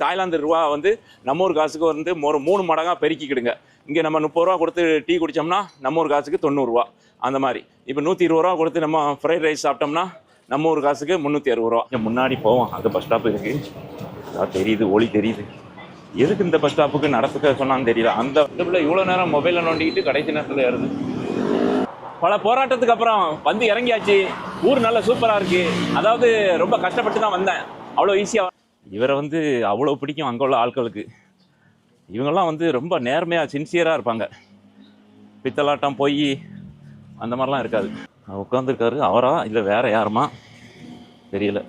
Thailand ரூபா வந்து நம்ம ஊர் காசுக்கு வந்து ஒரு 3 மடங்காக பெருக்கிக்கிடுங்க. இங்கே நம்ம 30 ரூபா கொடுத்து டீ குடித்தோம்னா நம்ம ஊர் காசுக்கு 90 ரூபா. அந்த மாதிரி இப்போ 120 ரூபா கொடுத்து நம்ம ஃப்ரைட் ரைஸ் சாப்பிட்டோம்னா நம்ம ஊர் காசுக்கு 360 ரூபா. முன்னாடி போவோம், அது பஸ் ஸ்டாப் இருக்குது, தெரியுது, ஒளி தெரியுது. எதுக்கு இந்த பஸ் ஸ்டாப்புக்கு நடத்துக்க சொன்னான்னு தெரியல. அந்த இடத்துல இவ்வளோ நேரம் மொபைலில் நோண்டிக்கிட்டு கடைசி நேரத்தில் ஏறுது. பல போராட்டத்துக்கு அப்புறம் வந்து இறங்கியாச்சு. ஊர் நல்ல சூப்பராக இருக்குது. அதாவது ரொம்ப கஷ்டப்பட்டு தான் வந்தேன், அவ்வளோ ஈஸியாக. இவரை வந்து அவ்வளோ பிடிக்கும் அங்கே உள்ள ஆட்களுக்கு. இவங்கெல்லாம் வந்து ரொம்ப நேர்மையாக சின்சியராக இருப்பாங்க. பித்தலாட்டம் போய் அந்த மாதிரிலாம் இருக்காது. உட்காந்துருக்காரு, அவரா இல்லை வேற யாருமா தெரியல.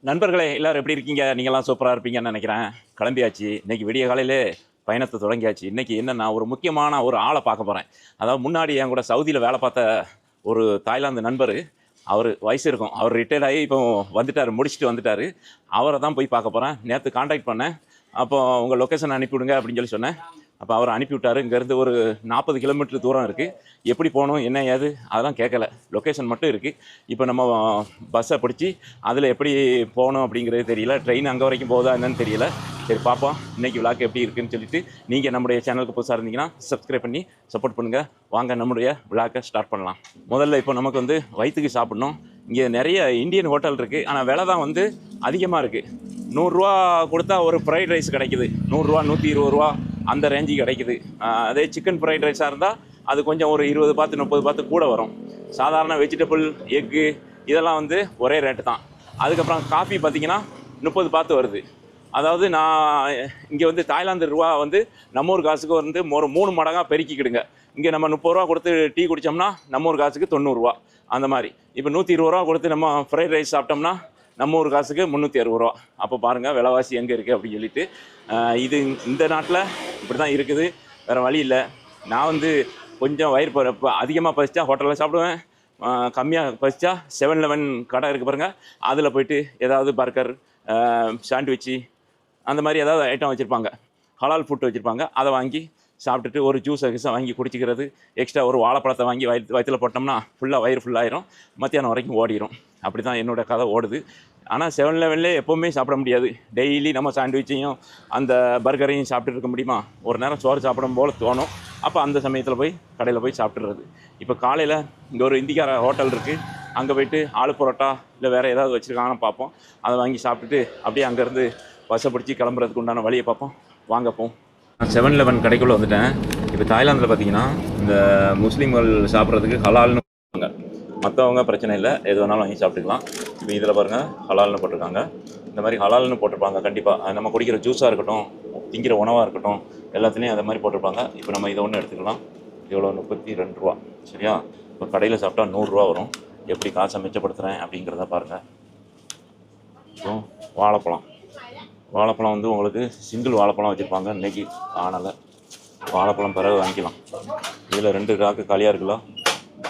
நண்பர்களே, எல்லோரும் எப்படி இருக்கீங்க? நீங்கள்லாம் சூப்பராக இருப்பீங்கன்னு நினைக்கிறேன். கிளம்பியாச்சு. இன்றைக்கி விடிய காலையிலே பயணத்தை தொடங்கியாச்சு. இன்றைக்கி என்னென்னா ஒரு முக்கியமான ஒரு ஆளை பார்க்க போகிறேன். அதாவது முன்னாடி என் கூட சவுதியில் வேலை பார்த்த ஒரு தாய்லாந்து நண்பர். அவர் வயசு இருக்கும், அவர் ரிட்டையர்ட் ஆகி இப்போ வந்துட்டார், முடிச்சுட்டு வந்துட்டார். அவரை தான் போய் பார்க்க போகிறேன். நேற்று கான்டாக்ட் பண்ணேன். அப்போ உங்கள் லொக்கேஷன் அனுப்பிவிடுங்க அப்படின்னு சொல்லி சொன்னேன். அப்போ அவர் அனுப்பிவிட்டார். இங்கேருந்து ஒரு 40 கிலோமீட்டர் தூரம் இருக்குது. எப்படி போகணும் என்ன ஏது அதெல்லாம் கேட்கல, லொக்கேஷன் மட்டும் இருக்குது. இப்போ நம்ம பஸ்ஸை பிடிச்சி அதில் எப்படி போகணும் அப்படிங்கிறது தெரியல. ட்ரெயின் அங்கே வரைக்கும் போகுதா என்னன்னு தெரியல. சரி பார்ப்போம் இன்றைக்கி விளாக் எப்படி இருக்குதுன்னு சொல்லிட்டு. நீங்கள் நம்முடைய சேனலுக்கு புதுசாக இருந்தீங்கன்னா சப்ஸ்கிரைப் பண்ணி சப்போர்ட் பண்ணுங்கள். வாங்க நம்முடைய விளாக்கை ஸ்டார்ட் பண்ணலாம். முதல்ல இப்போ நமக்கு வந்து வயிற்றுக்கு சாப்பிட்ணும். இங்கே நிறைய இந்தியன் ஹோட்டல் இருக்குது, ஆனால் விலை தான் வந்து அதிகமாக இருக்குது. 100 ரூபா கொடுத்தா ஒரு ஃப்ரைட் ரைஸ் கிடைக்குது. 100 ரூபா 120 ரூபா அந்த ரேஞ்சு கிடைக்குது. அதே சிக்கன் ஃப்ரைட் ரைஸாக இருந்தால் அது கொஞ்சம் ஒரு 20 பாத்து 30 பாத்து கூட வரும். சாதாரண வெஜிடபிள் எக்கு இதெல்லாம் வந்து ஒரே ரேட்டு தான். அதுக்கப்புறம் காஃபி பார்த்திங்கன்னா 30 பாத்து வருது. அதாவது நான் இங்கே வந்து தாய்லாந்து ரூபா வந்து நம்ம ஊர் காசுக்கு வந்து ஒரு 3 மடங்காக பெருக்கிக்கிடுங்க. இங்கே நம்ம 30 ரூபா கொடுத்து டீ குடித்தோம்னா நம்ம ஊர் காசுக்கு 90 ரூபா. அந்த மாதிரி இப்போ 120 ரூபா கொடுத்து நம்ம ஃப்ரைட் ரைஸ் சாப்பிட்டோம்னா நம்ம ஊர் காசுக்கு 360 ரூபா. அப்போ பாருங்கள் விலைவாசி எங்கே இருக்குது அப்படின்னு சொல்லிட்டு. இது இந்த நாட்டில் இப்படி தான் இருக்குது, வேறு வழி இல்லை. நான் வந்து கொஞ்சம் வயிறு அதிகமாக பசிச்சா ஹோட்டலில் சாப்பிடுவேன். கம்மியாக பசிச்சா 7-Eleven கடை இருக்குது பாருங்கள், அதில் போய்ட்டு ஏதாவது பர்கர், சாண்ட்விட்சு அந்த மாதிரி ஏதாவது ஐட்டம் வச்சுருப்பாங்க, ஹலால் ஃபுட்டு வச்சுருப்பாங்க. அதை வாங்கி சாப்பிட்டுட்டு ஒரு ஜூஸை வாங்கி குடிச்சிக்கிறது. எக்ஸ்ட்ரா ஒரு வாழைப்பழத்தை வாங்கி வயிற்றில் போட்டோம்னா ஃபுல்லாக வயிறு ஃபுல்லாயிரும், மத்தியானம் வரைக்கும் ஓடிடும். அப்படி தான் என்னோடய கதை ஓடுது. ஆனால் 7-Elevenலே எப்போவுமே சாப்பிட முடியாது. டெய்லி நம்ம சாண்ட்விச்சையும் அந்த பர்கரையும் சாப்பிட்டு இருக்க முடியுமா? ஒரு நேரம் சோறு சாப்பிடும் போல் தோணும். அப்போ அந்த சமயத்தில் போய் கடையில் போய் சாப்பிட்டுறது. இப்போ காலையில் இங்கே ஒரு இந்திக்கார ஹோட்டல் இருக்குது, அங்கே போய்ட்டு ஆலு பரோட்டா இல்லை வேறு ஏதாவது வச்சுருக்காங்கன்னு பார்ப்போம். அதை வாங்கி சாப்பிட்டுட்டு அப்படியே அங்கேருந்து பஸ்ஸை பிடிச்சி கிளம்புறதுக்கு உண்டான வழியை பார்ப்போம். வாங்கப்போம். நான் 7-Eleven கடைக்குள்ளே வந்துட்டேன். இப்போ தாய்லாந்தில் பார்த்தீங்கன்னா இந்த முஸ்லீம்கள் சாப்பிட்றதுக்கு ஹலால்னு போட்டுருக்காங்க. மற்றவங்க பிரச்சனை இல்லை, எது வேணாலும் வாங்கி சாப்பிட்டுக்கலாம். இப்போ இதில் பாருங்கள் ஹலால்னு போட்டிருக்காங்க. இந்த மாதிரி ஹலால்னு போட்டிருப்பாங்க கண்டிப்பாக. அது நம்ம குடிக்கிற ஜூஸாக இருக்கட்டும், திங்கிற உணவாக இருக்கட்டும், எல்லாத்துலேயும் அதை மாதிரி போட்டிருப்பாங்க. இப்போ நம்ம இதை ஒன்று எடுத்துக்கலாம். இவ்வளோ 32 ரூபா. சரியா? இப்போ கடையில் சாப்பிட்டா 100 ரூபா வரும். எப்படி காசை மிச்சப்படுத்துகிறேன் அப்படிங்கிறத பாருங்கள். இப்போ வாழைப்பழம் வந்து உங்களுக்கு சிங்கிள் வாழைப்பழம் வச்சுருப்பாங்க. இன்றைக்கி காணலை. வாழைப்பழம் பிறகு வாங்கிக்கலாம். இதில் 2 ராக்கு காலியாக இருக்குல்ல,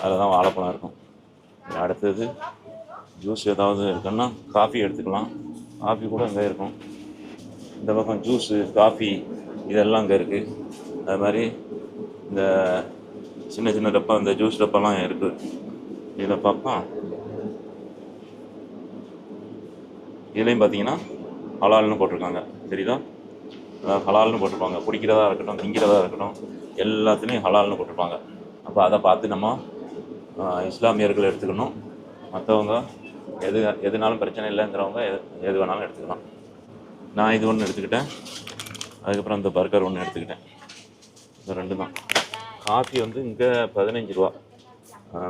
அதில் தான் வாழைப்பழம் இருக்கும். அடுத்தது ஜூஸ் ஏதாவது இருக்குன்னா காஃபி எடுத்துக்கலாம். காஃபி கூட இங்கே இருக்கும். இந்த பக்கம் ஜூஸு, காஃபி இதெல்லாம் இங்கே இருக்குது. அது மாதிரி இந்த சின்ன சின்ன டப்பா, இந்த ஜூஸ் டப்பாலாம் இருக்குது. இதில் பார்ப்போம். இதுலேயும் பார்த்தீங்கன்னா ஹலால்னு போட்டிருக்காங்க. தெரியுதா? ஹலால்னு போட்டிருப்பாங்க. குடிக்கிறதா இருக்கட்டும், திங்கிறதா இருக்கட்டும், எல்லாத்துலேயும் ஹலால்னு போட்டிருப்பாங்க. அப்போ அதை பார்த்து நம்ம இஸ்லாமியர்கள் எடுத்துக்கணும். மற்றவங்க எதுனாலும் பிரச்சனை இல்லைங்கிறவங்க எது வேணாலும் எடுத்துக்கலாம். நான் இது ஒன்று எடுத்துக்கிட்டேன். அதுக்கப்புறம் இந்த பர்கர் ஒன்று எடுத்துக்கிட்டேன். இந்த 2 தான். காஃபி வந்து இங்கே 15 ரூபா,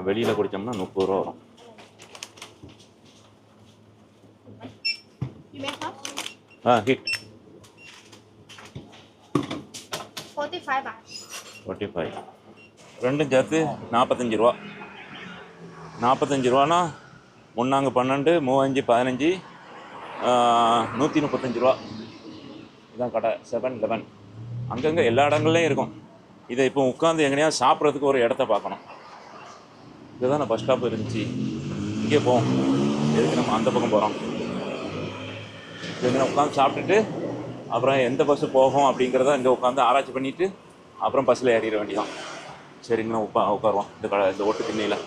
வெளியில் குடித்தோம்னா 30 ரூபா வரும். ஹிட் 45. ரெண்டும் சேர்த்து 45 ரூபா. 45 ரூபானா 3 12 3 5 15 135 ரூபா. இதுதான் கடை 7-Eleven. அங்கங்கே எல்லா இடங்கள்லையும் இருக்கும். இதை இப்போ உட்காந்து எங்கேயாவது சாப்பிட்றதுக்கு ஒரு இடத்த பார்க்கணும். இதுதான் பஸ் ஸ்டாப் இருந்துச்சு. இங்கே போவோம். எதுக்கு நம்ம அந்த பக்கம் போகிறோம்? இங்கே உட்காந்து சாப்பிட்டுட்டு அப்புறம் எந்த பஸ்ஸு போகும் அப்படிங்கிறத இங்கே உட்காந்து ஆராய்ச்சி பண்ணிவிட்டு அப்புறம் பஸ்ஸில் ஏறிட வேண்டியதான். சரிங்கண்ணா உட்காருவோம். இந்த ஓட்டு திண்ணையில்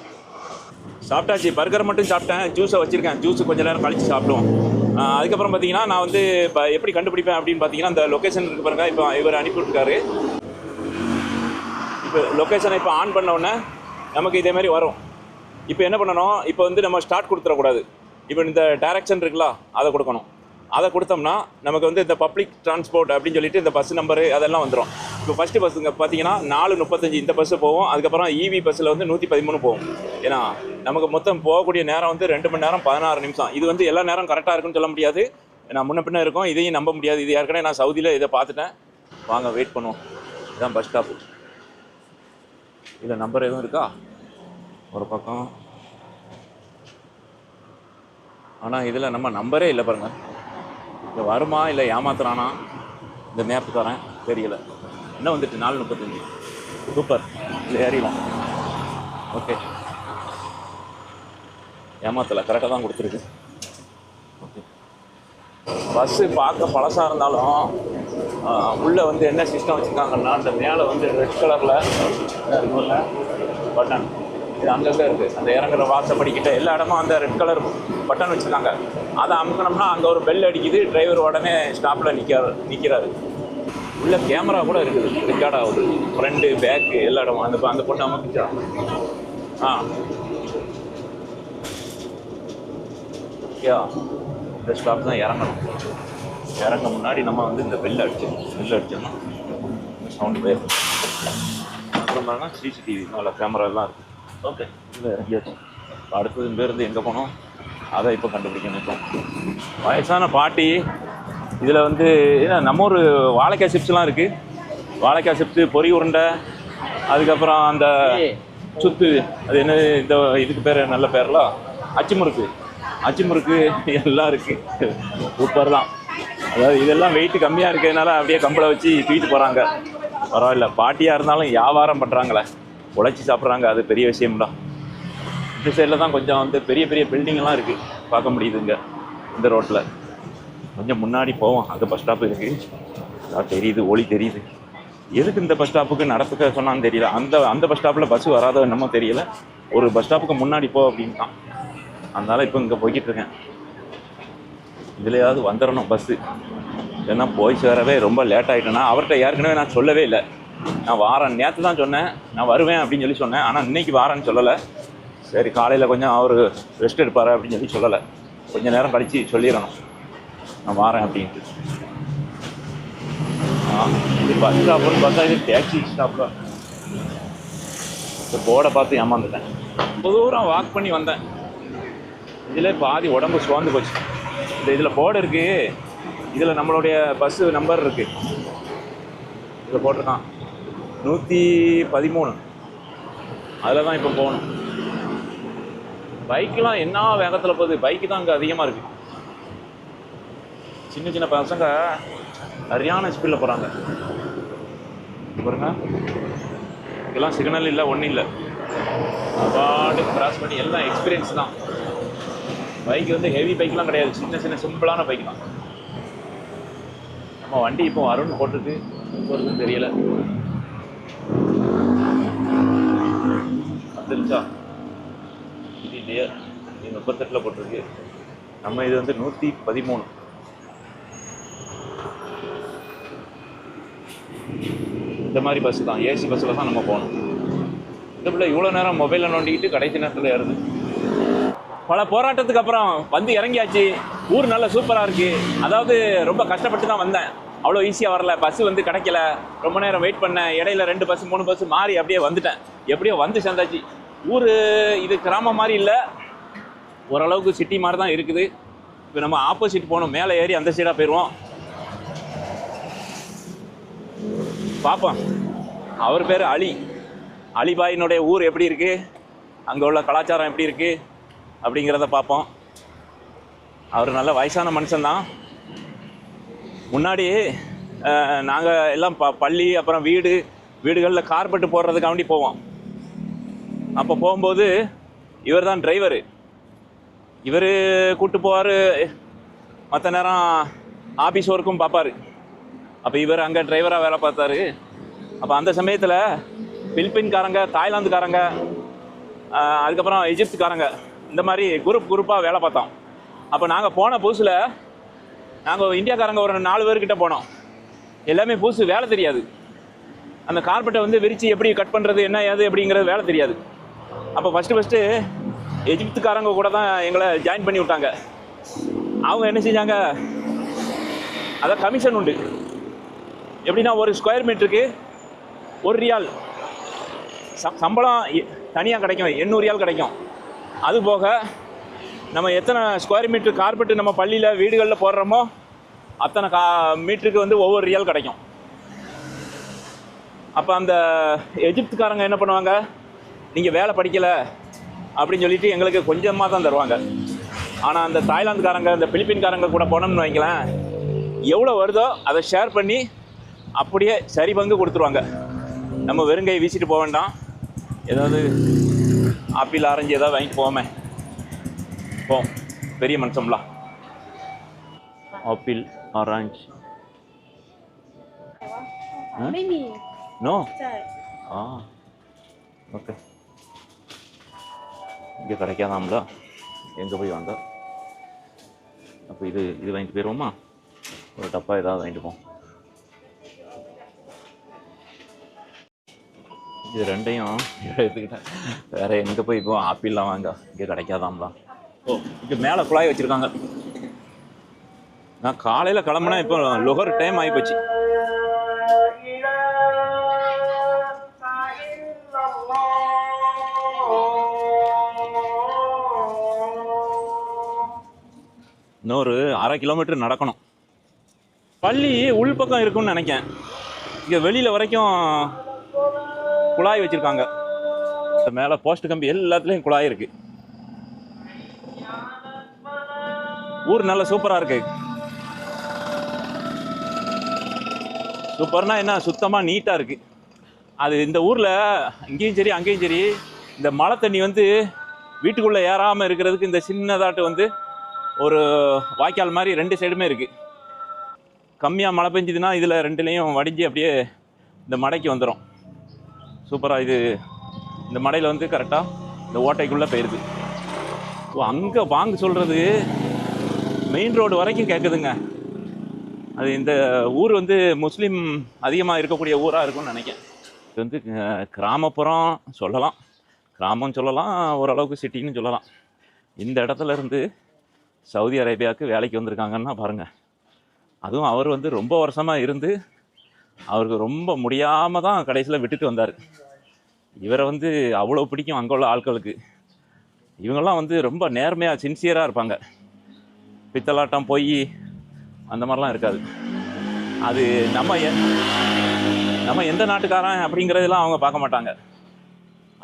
சாப்பிட்டாச்சு. பர்கர் மட்டும் சாப்பிட்டேன், ஜூஸை வச்சுருக்கேன். ஜூஸு கொஞ்சம் நேரம் கழித்து சாப்பிடுவோம். அதுக்கப்புறம் பார்த்தீங்கன்னா நான் வந்து இப்போ எப்படி கண்டுபிடிப்பேன் அப்படின்னு பார்த்தீங்கன்னா இந்த லொக்கேஷன் இருக்குது பாருங்க. இப்போ இவர் அனுப்பிவிட்டுருக்காரு. இப்போ லொக்கேஷனை இப்போ ஆன் பண்ண உடனே நமக்கு இதே மாதிரி வரும். இப்போ என்ன பண்ணணும், இப்போ வந்து நம்ம ஸ்டார்ட் கொடுத்துடக்கூடாது. இப்போ இந்த டைரக்ஷன் இருக்குல்ல அதை கொடுக்கணும். அதை கொடுத்தோம்னா நமக்கு வந்து இந்த பப்ளிக் டிரான்ஸ்போர்ட் அப்படின்னு சொல்லிட்டு இந்த பஸ் நம்பரு அதெல்லாம் வந்துடும். இப்போ ஃபஸ்ட்டு பஸ்ஸுங்க பார்த்தீங்கன்னா 4:35 இந்த பஸ்ஸு போகும். அதுக்கப்புறம் இவி பஸ்ஸில் வந்து 113 போகும். ஏன்னா நமக்கு மொத்தம் போகக்கூடிய நேரம் வந்து 2 மணி நேரம் 16 நிமிஷம். இது வந்து எல்லா நேரம் கரெக்டாக இருக்குன்னு சொல்ல முடியாது. நான் முன்ன பின்ன இருக்கும், இதையும் நம்ப முடியாது. இது ஏற்கனவே நான் சவுதியில் இதை பார்த்துட்டேன். வாங்க வெயிட் பண்ணுவோம். இதுதான் பஸ் ஸ்டாப்பு. இதில் நம்பர் எதுவும் இருக்கா ஒரு பக்கம்? ஆனால் இதில் நம்ம நம்பரே இல்லை பாருங்கள். இது வருமா இல்லை ஏமாத்துறானா இந்த மேப்பு தரேன் தெரியல. என்ன வந்துட்டு 4:35. சூப்பர், இல்லை ஏறிடும். ஓகே, ஏமாத்தலை, கரெக்டாக தான் கொடுத்துருக்கு. ஓகே, பஸ்ஸு பார்க்க பழசாக இருந்தாலும் உள்ளே வந்து என்ன சிஸ்டம் வச்சுருக்காங்கன்னா அந்த மேலே வந்து ரெட் கலரில் இருக்கும்ல பட்டன், இது அங்கங்கே இருக்குது. அந்த இறங்குற வாசப்படிக்கிட்ட எல்லா இடமும் அந்த ரெட் கலர் பட்டன் வச்சுருக்காங்க. அதை அமுக்கணும்னா அங்கே ஒரு பெல் அடிக்குது. டிரைவர் உடனே ஸ்டாப்பில் நிற்கிறாரு. உள்ள கேமரா கூட இருக்குது, ரெக்கார்ட் ஆகுது. ஃப்ரண்ட்டு பேக்கு எல்லா இடமும் அந்த பொண்ணு அமுக்கிச்சா. ஓகே, இந்த ஸ்டாப் தான் இறங்கணும். இறங்க முன்னாடி நம்ம வந்து இந்த பெல் அடிச்சோம்னா சவுண்ட் போயிடும். அப்புறம் பாருங்க சிசிடிவி மேலே கேமரா எல்லாம் இருக்குது. ஓகே, இல்லை இறங்கியாச்சு. அடுத்தது இங்கேருந்து எங்கே போனோம் அதை இப்போ கண்டுபிடிக்கணும். இப்போ வயசான பாட்டி இதில் வந்து ஏன்னா நம்ம ஒரு வாழைக்காய் சிப்ஸ்லாம் இருக்குது. வாழைக்காய் சிப்ஸு, பொரி உருண்டை, அதுக்கப்புறம் அந்த சுத்து, அது என்ன இந்த இதுக்கு பேர் நல்ல பேர்லாம் அச்சு முறுக்கு எல்லாம் இருக்குது. சூப்பர் தான். அதாவது இதெல்லாம் வெயிட்டு கம்மியாக இருக்கிறதுனால அப்படியே கம்பளை வச்சு தூக்கிட்டு போகிறாங்க. பரவாயில்ல, பாட்டியாக இருந்தாலும் வியாபாரம் பண்ணுறாங்களே, உழைச்சி சாப்பிட்றாங்க, அது பெரிய விஷயம்தான். இந்த சைடில் தான் கொஞ்சம் வந்து பெரிய பெரிய பில்டிங்கெல்லாம் இருக்குது பார்க்க முடியுதுங்க. இந்த ரோட்டில் கொஞ்சம் முன்னாடி போவோம், அந்த பஸ் ஸ்டாப்பு இருக்குது. தெரியுது, ஒளி தெரியுது. எதுக்கு இந்த பஸ் ஸ்டாப்புக்கு நடத்துக்க சொன்னான்னு தெரியல. அந்த பஸ் ஸ்டாப்பில் பஸ்ஸு வராத என்னமோ தெரியல. ஒரு பஸ் ஸ்டாப்புக்கு முன்னாடி போ அப்படின்ட்டான். அதனால் இப்போ இங்கே போய்கிட்டு இருக்கேன். இதுலையாவது வந்துடணும் பஸ்ஸு, ஏன்னா போய் சேரவே ரொம்ப லேட் ஆகிட்டேன்னா. அவர்கிட்ட ஏற்கனவே நான் சொல்லவே இல்லை. நான் வாரேன், நேற்று தான் சொன்னேன் நான் வருவேன் அப்படின்னு சொல்லி சொன்னேன். ஆனால் இன்றைக்கி வாரேன்னு சொல்லலை. சரி, காலையில் கொஞ்சம் அவர் ரெஸ்ட் எடுப்பார் அப்படின்னு சொல்லி சொல்லலை. கொஞ்சம் நேரம் கழித்து சொல்லிடணும் நான் வாரேன் அப்படின்ட்டு. இது பஸ் ஸ்டாப்புன்னு பார்த்தா இது டேக்ஸி ஸ்டாப்பில். இந்த போர்டை பார்த்து ஏமாந்துட்டேன். ரொம்ப தூரம் வாக் பண்ணி வந்தேன். இதில் பாதி உடம்பு சுவாந்து போச்சு. இதில் போர்டு இருக்குது, இதில் நம்மளுடைய பஸ்ஸு நம்பர் இருக்குது. இதில் போட்டிருக்கான் 113. அதில் தான் இப்போ போகணும். பைக்கெலாம் என்ன வேகத்தில் போகுது. பைக்கு தான் அங்கே அதிகமாக இருக்குது. சின்ன பசங்க சரியான ஸ்பீடில் போகிறாங்க பாருங்க. இதெல்லாம் சிக்னல் இல்லை, ஒன்றும் இல்லை. பாட்டு கிராஸ் பண்ணி எல்லாம் எக்ஸ்பீரியன்ஸ் தான். பைக் வந்து ஹெவி பைக்லாம் கிடையாது, சின்ன சிம்பிளான பைக் தான். நம்ம வண்டி இப்போ வரும்னு போட்டிருக்கு, போகிறதுன்னு தெரியல. வந்துருச்சா? இது இல்லையா? இது 38 போட்டிருக்கு. நம்ம இது வந்து 113. இந்த மாதிரி பஸ்ஸு தான், ஏசி பஸ்ஸில் தான் நம்ம போகணும். இந்த பிள்ளை இவ்வளோ நேரம் மொபைலில் நோண்டிக்கிட்டு கடைசி நேரத்தில் ஏறுது. பல போராட்டத்துக்கு அப்புறம் வந்து இறங்கியாச்சு. ஊர் நல்லா சூப்பராக இருக்குது. அதாவது ரொம்ப கஷ்டப்பட்டு தான் வந்தேன், அவ்வளோ ஈஸியாக வரல. பஸ்ஸு வந்து கிடைக்கல, ரொம்ப நேரம் வெயிட் பண்ணேன். இடையில 2 பஸ்ஸு 3 பஸ்ஸு மாறி அப்படியே வந்துட்டேன். எப்படியோ வந்து சேர்ந்தாச்சு. ஊர் இது கிராமம் மாதிரி இல்லை, ஓரளவுக்கு சிட்டி மாதிரி தான் இருக்குது. இப்போ நம்ம ஆப்போசிட் போகணும், மேலே ஏறி அந்த சைடாக போயிடுவோம். பார்ப்போம். அவர் பேர் அலிபாயினுடைய ஊர் எப்படி இருக்குது, அங்கே உள்ள கலாச்சாரம் எப்படி இருக்குது அப்படிங்கிறத பார்ப்போம். அவர் நல்ல வயசான மனுஷன்தான். முன்னாடி நாங்கள் எல்லாம் பள்ளி அப்புறம் வீடுகளில் கார்பெட்டு போடுறதுக்காண்டி போவோம். அப்போ போகும்போது இவர் தான் டிரைவரு. இவர் கூப்பிட்டு போவார், மற்ற நேரம் ஆஃபீஸ் ஒர்க்கும் பார்ப்பார். அப்போ இவர் அங்கே டிரைவராக வேலை பார்த்தாரு. அப்போ அந்த சமயத்தில் பிலிப்பீன்காரங்க, தாய்லாந்துக்காரங்க, அதுக்கப்புறம் எஜிப்துக்காரங்க, இந்த மாதிரி குரூப்பாக வேலை பார்த்தோம். அப்போ நாங்கள் போன புதுசில் நாங்கள் இந்தியாக்காரங்க ஒரு 4 பேர்கிட்ட போனோம். எல்லாமே புதுசு, வேலை தெரியாது. அந்த கார்பெட்டை வந்து விரித்து எப்படி கட் பண்ணுறது என்ன ஏது அப்படிங்கிறது வேலை தெரியாது. அப்போ ஃபஸ்ட்டு எஜிப்துக்காரங்க கூட தான் எங்களை ஜாயின் பண்ணி விட்டாங்க. அவங்க என்ன செஞ்சாங்க, அதை கமிஷன் உண்டு. எப்படின்னா ஒரு ஸ்கொயர் மீட்டருக்கு 1 ரியால் சம்பளம் தனியாக கிடைக்கும், 800 ரியால் கிடைக்கும். அது போக நம்ம எத்தனை ஸ்கொயர் மீட்டர் கார்பெட்டு நம்ம பள்ளியில் வீடுகளில் போடுறோமோ அத்தனை மீட்டருக்கு வந்து ஒவ்வொரு ரியால் கிடைக்கும். அப்போ அந்த எஜிப்துக்காரங்க என்ன பண்ணுவாங்க, நீங்கள் வேலை படிக்கலை அப்படின்னு சொல்லிட்டு எங்களுக்கு கொஞ்சமாக தான் தருவாங்க. ஆனால் அந்த தாய்லாந்துக்காரங்க இந்த பிலிப்பீன்காரங்க கூட போனோம்னு வைங்களேன், எவ்வளோ வருதோ அதை ஷேர் பண்ணி அப்படியே சரி பங்கு கொடுத்துருவாங்க. நம்ம வெறுங்கையை வீசிட்டு போக வேண்டாம், ஏதாவது ஆப்பிள் ஆரஞ்சு ஏதாவது வாங்கிட்டு போவோமே. பெரிய மனுஷம்லாம் ஆப்பிள் ஆரஞ்சு நோ. ஓகே, இங்கே கிடைக்காதாம்ல, எங்கே போய் வாங்க. அப்போ இது வாங்கிட்டு போயிடுவோமா, ஒரு டப்பா ஏதாவது வாங்கிட்டு போவோம். இது ரெண்டையும் எடுத்துக்கிட்டேன். வேறு எங்கே போய் இப்போ ஆப்பிள்லாம் வாங்க, இங்கே கிடைக்காதாம்லாம். இங்கே மேலே குழாய் வச்சுருக்காங்க. நான் காலையில் கிளம்புனா இப்போ லுகர் டைம் ஆகிப்போச்சு. இன்னொரு 1/2 கிலோமீட்டர் நடக்கணும். பள்ளி உள்பக்கம் இருக்குன்னு நினைக்கேன். இங்கே வெளியில் வரைக்கும் குழாய் வச்சுருக்காங்க. மேலே போஸ்ட் கம்பி எல்லாத்துலேயும் குழாய் இருக்குது. ஊர் நல்ல சூப்பராக இருக்கு. சூப்பர்னா என்ன, சுத்தமாக நீட்டாக இருக்குது. அது இந்த ஊரில் இங்கேயும் சரி அங்கேயும் சரி இந்த மழை தண்ணி வந்து வீட்டுக்குள்ளே ஏறாமல் இருக்கிறதுக்கு இந்த சின்னதாட்டு வந்து ஒரு வாய்க்கால் மாதிரி 2 சைடுமே இருக்குது. கம்மியாக மழை பெஞ்சுதுன்னா இதில் 2லேயும் வடிஞ்சு அப்படியே இந்த மடைக்கு வந்துடும். சூப்பராக இது இந்த மடையில் வந்து கரெக்டாக இந்த ஓட்டைக்குள்ளே போயிடுது. அங்கே வாங்க சொல்கிறது மெயின் ரோடு வரைக்கும் கேட்குதுங்க. அது இந்த ஊர் வந்து முஸ்லீம் அதிகமாக இருக்கக்கூடிய ஊராக இருக்கும்னு நினைக்கிறேன். இது வந்து கிராமப்புறம் சொல்லலாம், கிராமம் சொல்லலாம், ஓரளவுக்கு சிட்டின்னு சொல்லலாம். இந்த இடத்துல இருந்து சவுதி அரேபியாவுக்கு வேலைக்கு வந்திருக்காங்கன்னா பாருங்கள். அதுவும் அவர் வந்து ரொம்ப வருஷமாக இருந்து அவருக்கு ரொம்ப முடியாமல் தான் கடைசியில் விட்டுட்டு வந்தார். இவரை வந்து அவ்வளோ பிடிக்கும் அங்கே உள்ள ஆட்களுக்கு. இவங்கெல்லாம் வந்து ரொம்ப நேர்மையாக சின்சியராக இருப்பாங்க. பித்தலாட்டம் போய் அந்த மாதிரிலாம் இருக்காது. அது நம்ம எந்த நாட்டுக்காரன் அப்படிங்கிறதெல்லாம் அவங்க பார்க்க மாட்டாங்க.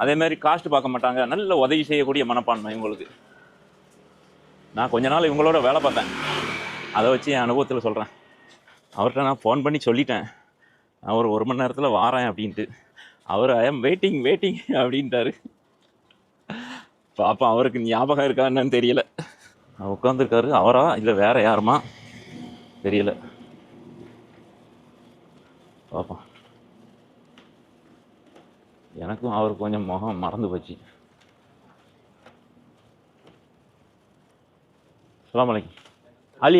அதேமாதிரி காஸ்ட் பார்க்க மாட்டாங்க. நல்ல உதவி செய்யக்கூடிய மனப்பான்மை இவங்களுக்கு. நான் கொஞ்ச நாள் இவங்களோட வேலை பார்த்தேன். அதை வச்சு என் அனுபவத்தில் சொல்கிறேன். அவர்கிட்ட நான் ஃபோன் பண்ணி சொல்லிட்டேன், நான் ஒரு 1 மணி நேரத்தில் வாரேன் அப்படின்ட்டு. அவர் ஐ எம் வெயிட்டிங் அப்படின்ட்டாரு. பாப்பா அவருக்கு ஞாபகம் இருக்கா என்னன்னு தெரியல. உட்காந்துருக்காரு. அவரா இல்லை வேற யாருமா தெரியல. பாப்பா எனக்கும் அவருக்கு கொஞ்சம் முகம் மறந்து போச்சு. السلام عليكم. علي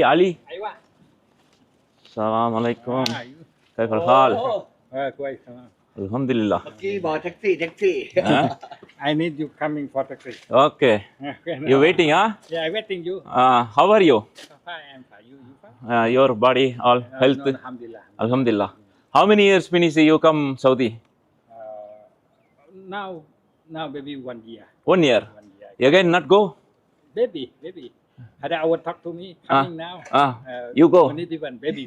ايوه السلام عليكم. كيف الحال؟ كويس. الحمد لله. taxi. I need you coming for taxi. Okay. You waiting, huh? Yeah, I waiting you. How are you? Fine. You fine? Your body, all health? No, alhamdulillah. Alhamdulillah. How many years finish you come Saudi? Now maybe 1 year. 1 year. 1 year. Again not go? Baby. Ada awak talk to me coming now. You go. Only one baby.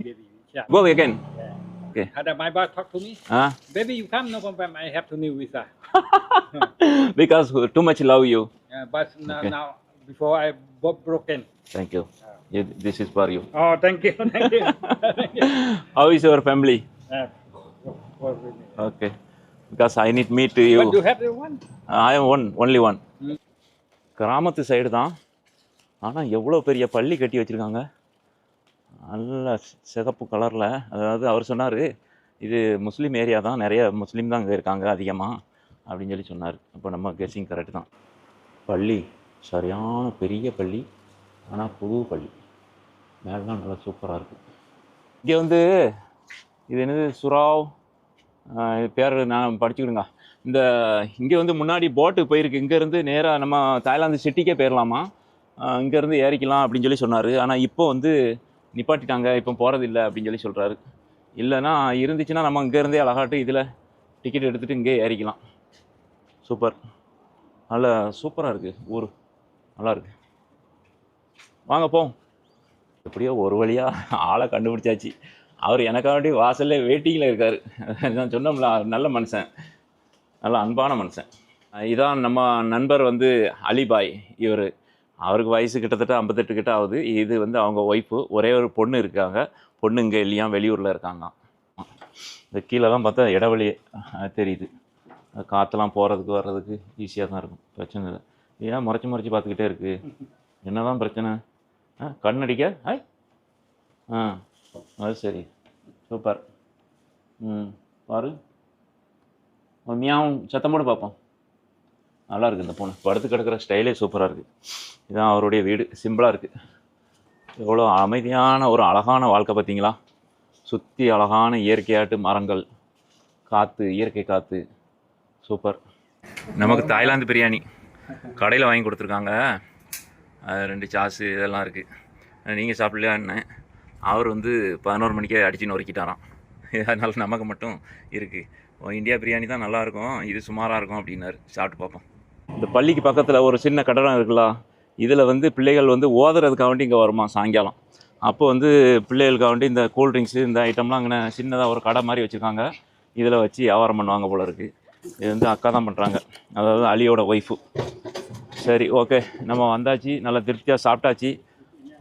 Yeah. Go again. Yeah. Okay. Ada my boss talk to me. Baby, you come, no problem. I have to new visa. Because too much love you. But now before I broken. Thank you. This is for you. Oh, thank you. How is your family? Okay. Because I need meet you. But you have the one? I am only one. கிராமத்து side தான். ஆனால் எவ்வளோ பெரிய பள்ளி கட்டி வச்சுருக்காங்க. நல்ல சிகப்பு கலரில். அதாவது அவர் சொன்னார், இது முஸ்லீம் ஏரியா தான், நிறைய முஸ்லீம் தான் அங்கே இருக்காங்க அதிகமாக அப்படின்னு சொல்லி சொன்னார். அப்போ நம்ம கெஸ்ஸிங் கரெக்டு தான். பள்ளி சரியான பெரிய பள்ளி, ஆனால் புது பள்ளி. மேலாம் நல்லா சூப்பராக இருக்குது. இங்கே வந்து இது என்னது சுறாவ் இது பேர் நான் படிச்சுக்கிடுங்க. இந்த இங்கே வந்து முன்னாடி போட்டு போயிருக்கு. இங்கேருந்து நேராக நம்ம தாய்லாந்து சிட்டிக்கே போயிடலாமா, இங்கேருந்து ஏறிக்கலாம் அப்படின்னு சொல்லி சொன்னார். ஆனால் இப்போ வந்து நிப்பாட்டிட்டாங்க, இப்போ போகிறது இல்லை அப்படின்னு சொல்லி சொல்கிறாரு. இல்லைன்னா இருந்துச்சுன்னா நம்ம இங்கேருந்தே அழகாட்டு இதில் டிக்கெட் எடுத்துகிட்டு இங்கே ஏறிக்கலாம். சூப்பர், நல்லா சூப்பராக இருக்குது ஊர், நல்லா இருக்குது. வாங்க போம். எப்படியோ ஒரு வழியாக ஆளை கண்டுபிடிச்சாச்சு. அவர் எனக்காண்டி வாசல்ல வெயிட்டிங்கில் இருக்கார். நான் சொன்னோம்ல, நல்ல மனுஷன், நல்ல அன்பான மனுஷன். இதான் நம்ம நண்பர் வந்து அலிபாய். இவர், அவருக்கு வயசு கிட்டத்தட்ட 58 கிட்ட ஆகுது. இது வந்து அவங்க ஒய்ஃபு. ஒரே ஒரு பொண்ணு இருக்காங்க. பொண்ணு இங்கே இல்லையா, வெளியூரில் இருக்காங்க. இந்த கீழெல்லாம் பார்த்தா இடவெளி தெரியுது. காற்றெல்லாம் போகிறதுக்கு வர்றதுக்கு ஈஸியாக தான் இருக்கும், பிரச்சனை இல்லை. ஏன் முறைச்சி பார்த்துக்கிட்டே இருக்குது, என்ன தான் பிரச்சனை? கண்ணடிக்க அது சரி, சூப்பர். பாரு, மியாவும் சத்தமோடு பார்ப்போம். நல்லா இருக்குது இந்த பொண்ணு, படுத்து கிடக்கிற ஸ்டைலே சூப்பராக இருக்குது. இதுதான் அவருடைய வீடு, சிம்பிளாக இருக்குது. எவ்வளோ அமைதியான ஒரு அழகான வாழ்க்கை பார்த்தீங்களா? சுற்றி அழகான இயற்கையாட்டு மரங்கள், காற்று, இயற்கை காற்று, சூப்பர். நமக்கு தாய்லாந்து பிரியாணி கடையில் வாங்கி கொடுத்துருக்காங்க. 2 சாஸு இதெல்லாம் இருக்குது. நீங்கள் சாப்பிடலையான்னு அவர் வந்து 11 மணிக்கே அடித்து நொறுக்கிட்டாராம். அதனால் நமக்கு மட்டும் இருக்குது. இந்தியா பிரியாணி தான் நல்லாயிருக்கும், இது சுமாராக இருக்கும் அப்படின்னாரு. சாப்பிட்டு பார்ப்போம். இந்த பள்ளிக்கு பக்கத்தில் ஒரு சின்ன கட்டடம் இருக்குல்ல, இதில் வந்து பிள்ளைகள் வந்து ஓதுறதுக்காக இங்கே வருமா சாயங்காலம். அப்போ வந்து பிள்ளைகளுக்காக இந்த கூல்ட்ரிங்க்ஸு இந்த ஐட்டம்லாம் அங்கே சின்னதாக ஒரு கடை மாதிரி வச்சுருக்காங்க. இதில் வச்சு வியாபாரம் பண்ணுவாங்க போல இருக்குது. இது வந்து அக்கா தான் பண்ணுறாங்க, அதாவது அலியோட ஒய்ஃபு. சரி, ஓகே, நம்ம வந்தாச்சு, நல்லா திருப்தியாக சாப்பிட்டாச்சு.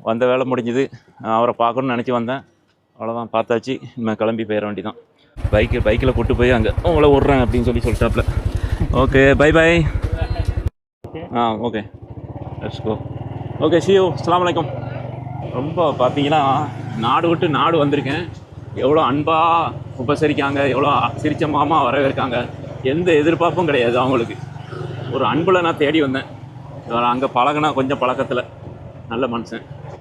வந்த வேலை முடிஞ்சுது. அவரை பார்க்கணுன்னு நினச்சி வந்தேன், அவ்வளோதான், பார்த்தாச்சு. நம்ம கிளம்பி போயிட வேண்டி தான். பைக்கில் கூப்பிட்டு போய் அங்கே உங்களை விட்றேன் அப்படின்னு சொல்லிட்டாப்புல. Okay, bye bye. Okay, let's go. Okay, see you. அஸ்ஸலாமு அலைக்கும். ரொம்ப பார்த்தீங்கன்னா நாடு விட்டு நாடு வந்திருக்கேன். எவ்வளோ அன்பாக உபசரிக்காங்க, எவ்வளோ சிரிச்ச மாமா வரவேற்காங்க. எந்த எதிர்பார்ப்பும் கிடையாது அவங்களுக்கு. ஒரு அன்பில் நான் தேடி வந்தேன். அங்கே பழகினா கொஞ்சம் பழக்கத்தில் நல்ல மனுஷன்.